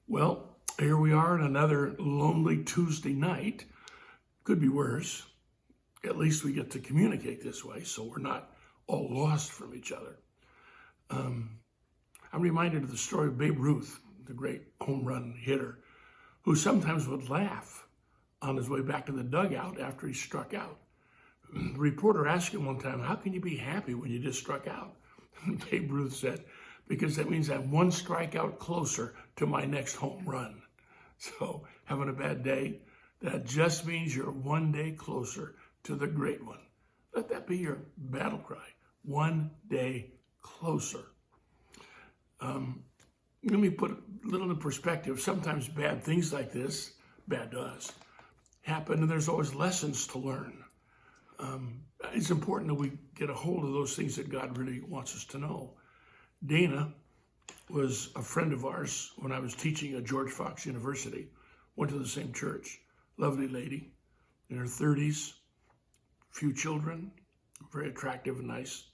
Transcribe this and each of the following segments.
Well, here we are on another lonely Tuesday night. Could be worse. At least we get to communicate this way, so we're not all lost from each other. I'm reminded of the story of Babe Ruth, the great home run hitter, who sometimes would laugh on his way back to the dugout after he struck out. The reporter asked him one time, "How can you be happy when you just struck out?" And Babe Ruth said, "Because that means I'm one strikeout closer to my next home run." So having a bad day, that just means you're one day closer to the great one. Let that be your battle cry. One day closer. Let me put a little in perspective. Sometimes bad things like this, bad to us, happen, and there's always lessons to learn. It's important that we get a hold of those things that God really wants us to know. Dana was a friend of ours when I was teaching at George Fox University. Went to the same church. Lovely lady, in her 30s, few children, very attractive and nice.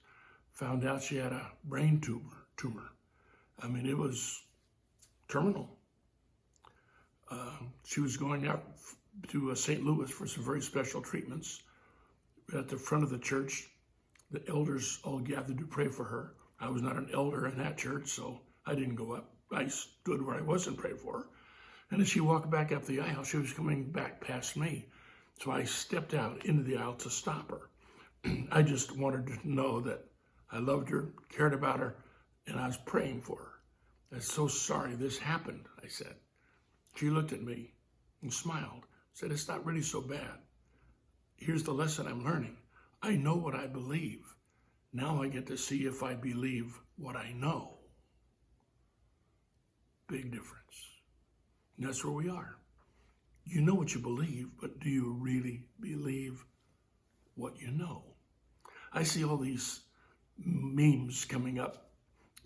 Found out she had a brain tumor. I mean, it was terminal. She was going out to St. Louis for some very special treatments. At the front of the church, the elders all gathered to pray for her. I was not an elder in that church, so I didn't go up. I stood where I was and prayed for her. And as she walked back up the aisle, she was coming back past me. So I stepped out into the aisle to stop her. I just wanted to know that I loved her, cared about her, and I was praying for her. "I'm so sorry this happened," I said. She looked at me and smiled, said, "It's not really so bad. Here's the lesson I'm learning. I know what I believe. Now I get to see if I believe what I know." Big difference. And that's where we are. You know what you believe, but do you really believe what you know? I see all these memes coming up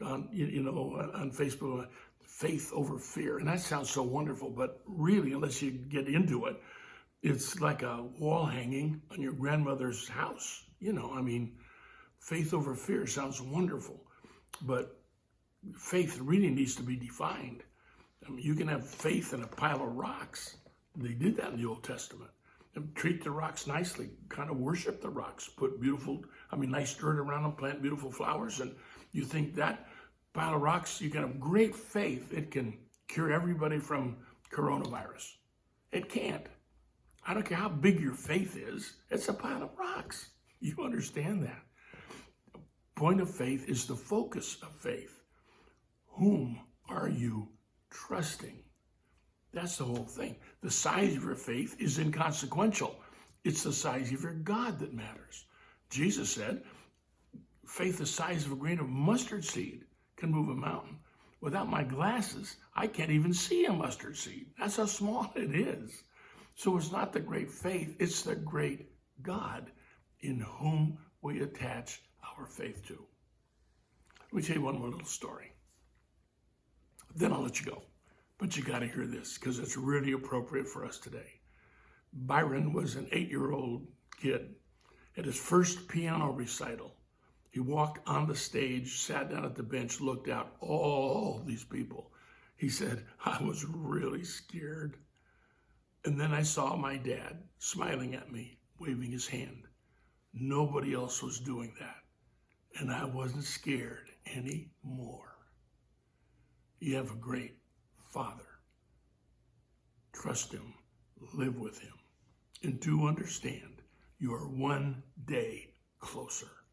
on Facebook, faith over fear. And that sounds so wonderful, but really, unless you get into it, it's like a wall hanging on your grandmother's house. Faith over fear sounds wonderful, but faith really needs to be defined. You can have faith in a pile of rocks. They did that in the Old Testament. And treat the rocks nicely, kind of worship the rocks, put nice dirt around them, plant beautiful flowers, and you think that pile of rocks, you can have great faith. It can cure everybody from coronavirus. It can't. I don't care how big your faith is, it's a pile of rocks. You understand that. The point of faith is the focus of faith. Whom are you trusting? That's the whole thing. The size of your faith is inconsequential. It's the size of your God that matters. Jesus said, faith the size of a grain of mustard seed can move a mountain. Without my glasses, I can't even see a mustard seed. That's how small it is. So it's not the great faith, it's the great God in whom we attach our faith to. Let me tell you one more little story. Then I'll let you go. But you got to hear this because it's really appropriate for us today. Byron was an 8-year-old kid. At his first piano recital, he walked on the stage, sat down at the bench, looked out, all these people. He said, "I was really scared. And then I saw my dad smiling at me, waving his hand. Nobody else was doing that. And I wasn't scared anymore." You have a great Father. Trust him, live with him, and do understand you are one day closer.